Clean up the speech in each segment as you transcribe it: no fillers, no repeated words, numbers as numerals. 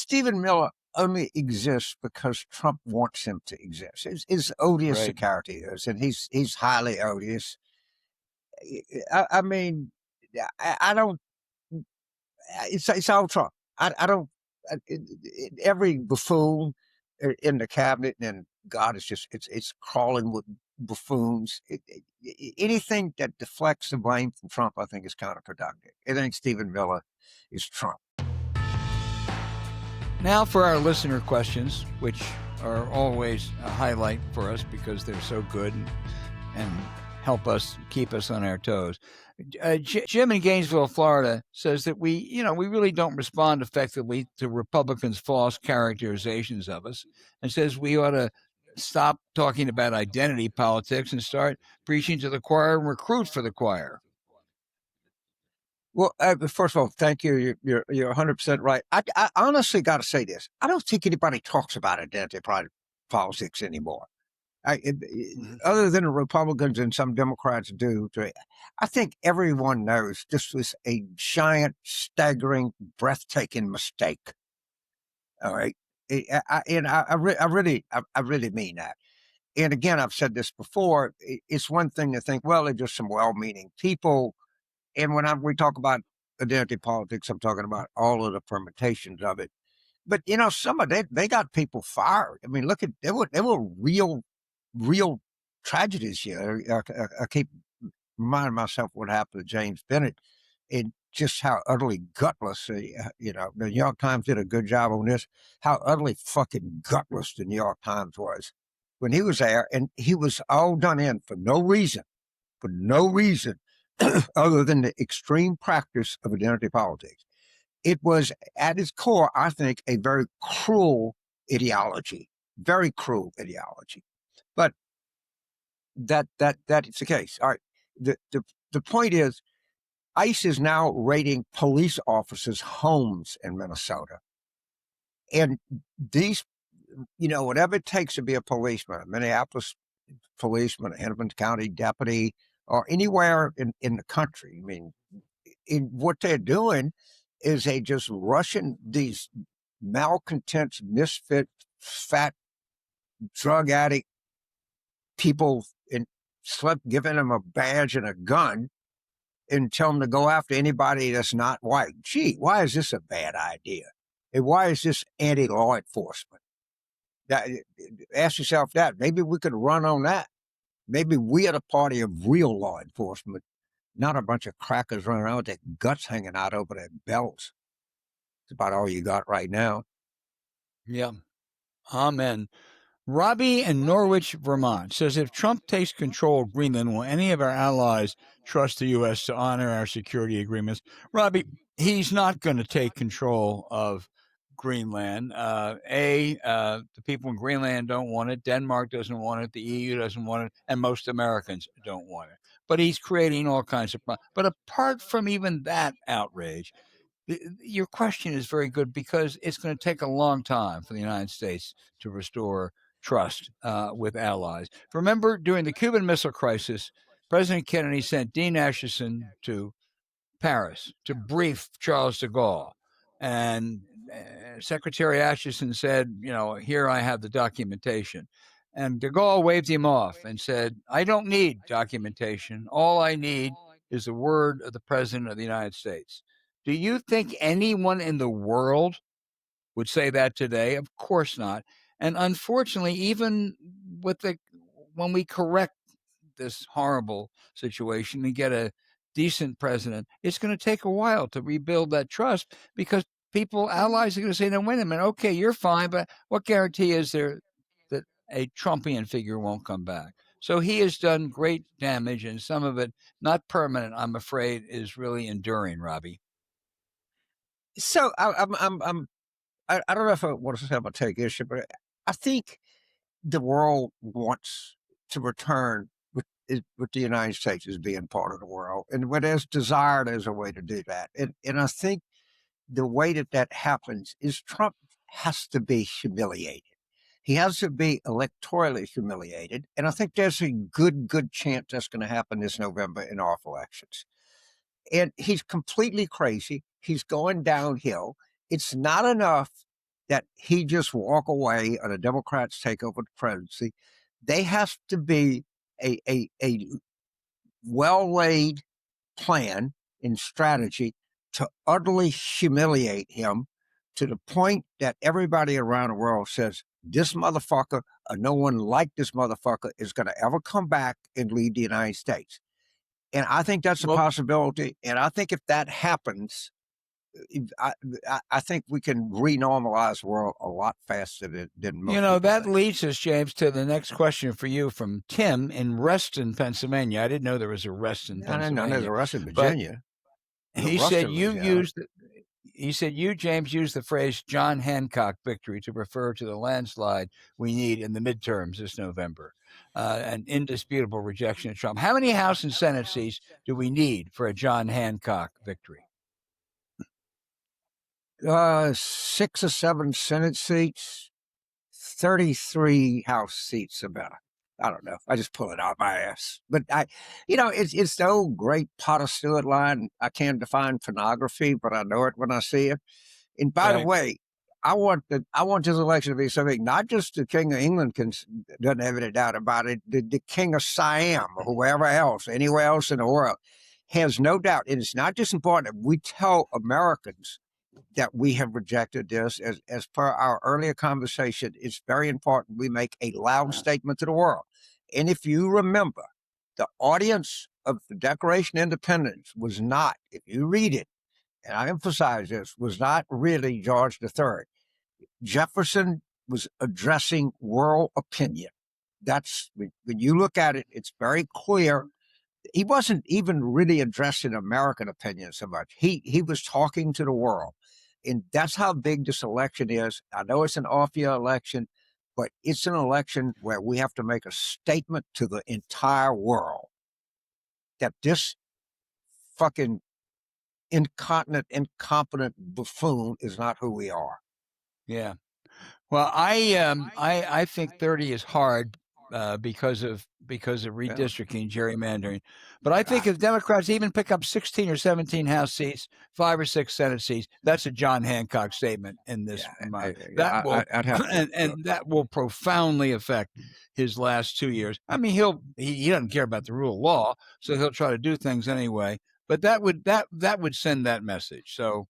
Stephen Miller only exists because Trump wants him to exist. Is odious the character is, and he's highly odious. I mean, I don't. It's all Trump. I don't. Every buffoon in the cabinet, and God, it's crawling with buffoons. Anything that deflects the blame from Trump, I think, is counterproductive. It ain't Stephen Miller, it's Trump. Now for our listener questions, which are always a highlight for us because they're so good and help us keep us on our toes. Jim in Gainesville, Florida, says that we really don't respond effectively to Republicans' false characterizations of us, and says we ought to stop talking about identity politics and start preaching to the choir and recruit for the choir. Well, first of all, thank you. You're 100% right. I honestly got to say this. I don't think anybody talks about identity politics anymore. Other than the Republicans and some Democrats do. I think everyone knows this was a giant, staggering, breathtaking mistake. All right. I really mean that. And again, I've said this before. It's one thing to think, well, they're just some well-meaning people. And when we talk about identity politics, I'm talking about all of the permutations of it. But some of they got people fired. I mean, look at they were real tragedies here. I keep reminding myself what happened to James Bennett and just how utterly gutless. The New York Times did a good job on this. How utterly fucking gutless the New York Times was when he was there, and he was all done in for no reason. Other than the extreme practice of identity politics. It was at its core, I think, a very cruel ideology. But that is the case. All right. The point is, ICE is now raiding police officers' homes in Minnesota. And these, whatever it takes to be a policeman, a Minneapolis policeman, a Hennepin County deputy, or anywhere in the country. I mean, what they're doing is they just rushing these malcontents, misfit, fat, drug addict people and giving them a badge and a gun and tell them to go after anybody that's not white. Gee, why is this a bad idea? And why is this anti-law enforcement? Ask yourself that. Maybe we could run on that. Maybe we are the party of real law enforcement, not a bunch of crackers running around with their guts hanging out over their belts. It's about all you got right now. Yeah. Amen. Robbie in Norwich, Vermont says, if Trump takes control of Greenland, will any of our allies trust the U.S. to honor our security agreements? Robbie, he's not going to take control of Greenland. The people in Greenland don't want it. Denmark doesn't want it. The EU doesn't want it. And most Americans don't want it. But he's creating all kinds of problems. But apart from even that outrage, your question is very good because it's going to take a long time for the United States to restore trust with allies. Remember, during the Cuban Missile Crisis, President Kennedy sent Dean Acheson to Paris to brief Charles de Gaulle. And Secretary Acheson said, here I have the documentation. And de Gaulle waved him off and said, I don't need documentation. All I need is the word of the President of the United States. Do you think anyone in the world would say that today? Of course not. And unfortunately, even when we correct this horrible situation and get a decent president, it's going to take a while to rebuild that trust because allies are going to say, no, wait a minute, okay, you're fine, but what guarantee is there that a Trumpian figure won't come back? So he has done great damage, and some of it, not permanent, I'm afraid, is really enduring, Robbie. So I don't know if I want to say I'm going to take issue, but I think the world wants to return with the United States as being part of the world. And when there's desire, there's a way to do that. And I think the way that happens is Trump has to be humiliated. He has to be electorally humiliated. And I think there's a good chance that's going to happen this November in off elections. And he's completely crazy. He's going downhill. It's not enough that he just walk away and the Democrats take over the presidency. They have to be a well laid plan and strategy to utterly humiliate him to the point that everybody around the world says, this motherfucker, or no one like this motherfucker, is going to ever come back and lead the United States. And I think that's a possibility. And I think if that happens, I think we can renormalize the world a lot faster than most people that think. leads us, James, to the next question for you from Tim in Reston, Pennsylvania. I didn't know there was a Reston, I didn't know there's Pennsylvania. a Russia in Virginia. He said you, James, used the phrase John Hancock victory to refer to the landslide we need in the midterms this November, an indisputable rejection of Trump. How many House and Senate seats do we need for a John Hancock victory? 6 or 7 Senate seats, 33 House seats about. I don't know. I just pull it out my ass. But it's the old great Potter Stewart line. I can't define pornography, but I know it when I see it. And by the way, I want this election to be something not just the King of England doesn't have any doubt about it. The King of Siam or whoever else, anywhere else in the world, has no doubt. And it's not just important that we tell Americans that we have rejected this. As per our earlier conversation, it's very important we make a loud statement to the world. And if you remember, the audience of the Declaration of Independence was not, if you read it, and I emphasize this, was not really George III. Jefferson was addressing world opinion. That's, when you look at it, it's very clear. He wasn't even really addressing American opinion so much. He was talking to the world. And that's how big this election is. I know it's an off-year election, but it's an election where we have to make a statement to the entire world that this fucking incontinent, incompetent buffoon is not who we are. Yeah. Well, I think 30 is hard because of redistricting, gerrymandering. But I think if Democrats even pick up 16 or 17 House seats, 5 or 6 Senate seats, that's a John Hancock statement in this. That will profoundly affect his last 2 years. I mean, he doesn't care about the rule of law, so he'll try to do things anyway. But that would send that message. So.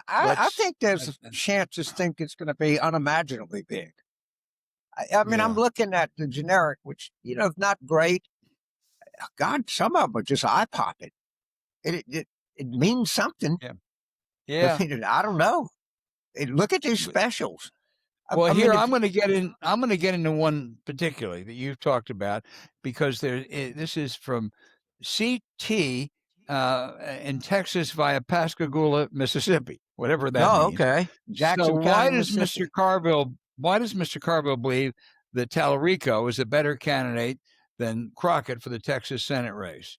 I think there's a chance to think it's going to be unimaginably big. I mean, I'm looking at the generic, which, is not great. God, some of them are just eye-popping. It means something. Yeah. I don't know. Look at these specials. Well, I'm going to get into one particularly that you've talked about, because this is from CT in Texas via Pascagoula, Mississippi, whatever that means. Okay. Jackson so why County, does Mr. Carville believe that Tallarico is a better candidate than Crockett for the Texas Senate race?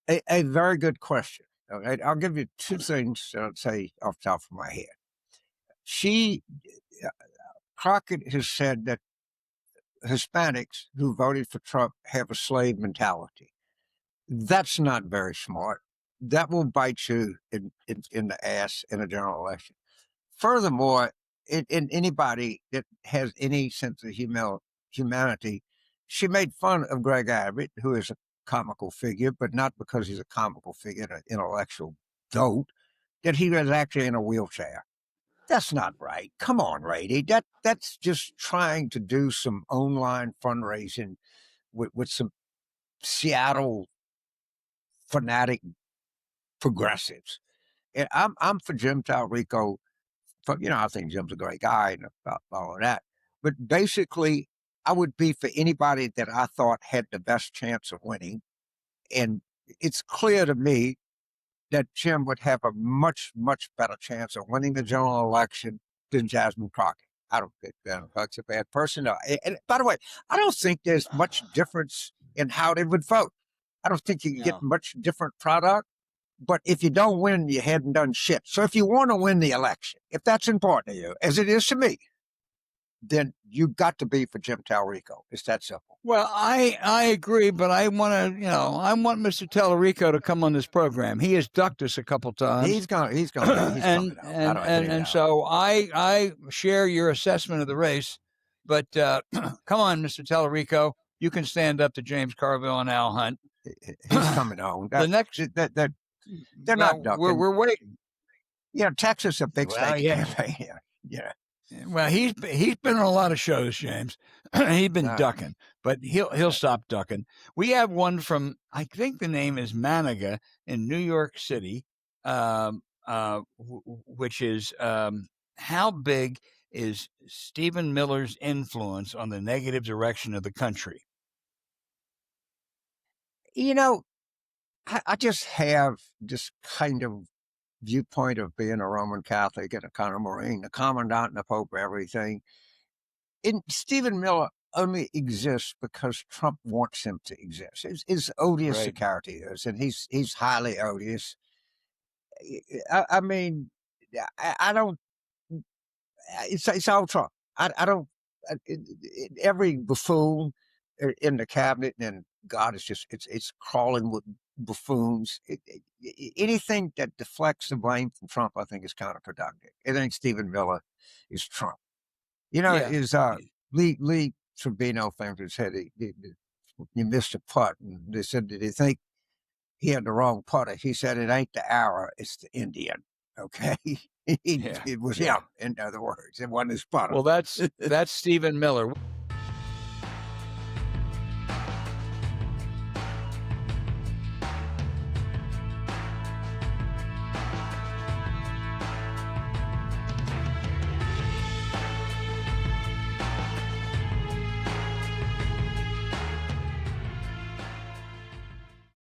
A very good question. Okay? I'll give you 2 things I'll say off the top of my head. Crockett has said that Hispanics who voted for Trump have a slave mentality. That's not very smart. That will bite you in the ass in a general election. Furthermore, in anybody that has any sense of humanity, she made fun of Greg Abbott, who is a comical figure, but not because he's a comical figure, an intellectual goat, that he was actually in a wheelchair. That's not right. Come on, Rady. That's just trying to do some online fundraising with some Seattle fanatic progressives. And I'm for Jim Tallarico. I think Jim's a great guy and about all of that. But basically, I would be for anybody that I thought had the best chance of winning. And it's clear to me that Jim would have a much, much better chance of winning the general election than Jasmine Crockett. I don't think Hancock's a bad person. And by the way, I don't think there's much difference in how they would vote. I don't think you can get much different product. But if you don't win, you hadn't done shit. So if you want to win the election, if that's important to you, as it is to me, then you got to be for Jim Talrico. It's that simple. Well, I agree, but I want to, I want Mr. Tellerico to come on this program. He has ducked us a couple times. He's coming out. And so I share your assessment of the race, but come on, Mr. Tellerico, you can stand up to James Carville and Al Hunt. He's coming on. The next, they're not ducking. We're waiting. Texas is a big state campaign. Yeah. Well, he's been on a lot of shows, James. He's been ducking, but he'll stop ducking. We have one from, I think the name is Maniga in New York City, which is how big is Stephen Miller's influence on the negative direction of the country? I just have this kind of viewpoint of being a Roman Catholic and a kind of Marine, the commandant and the Pope, everything. And Stephen Miller only exists because Trump wants him to exist. It's odious the character is, and he's highly odious. I mean, I don't. It's all Trump. I don't. Every buffoon in the cabinet, and God is just it's crawling with buffoons. Anything that deflects the blame from Trump, I think, is counterproductive. I think Stephen Miller is Trump. Is Lee Trevino famously said he missed a putt, and they said, did he think he had the wrong putter? He said, it ain't the arrow, it's the Indian. Okay, it was him. In other words, it wasn't his putter. Well, that's Stephen Miller.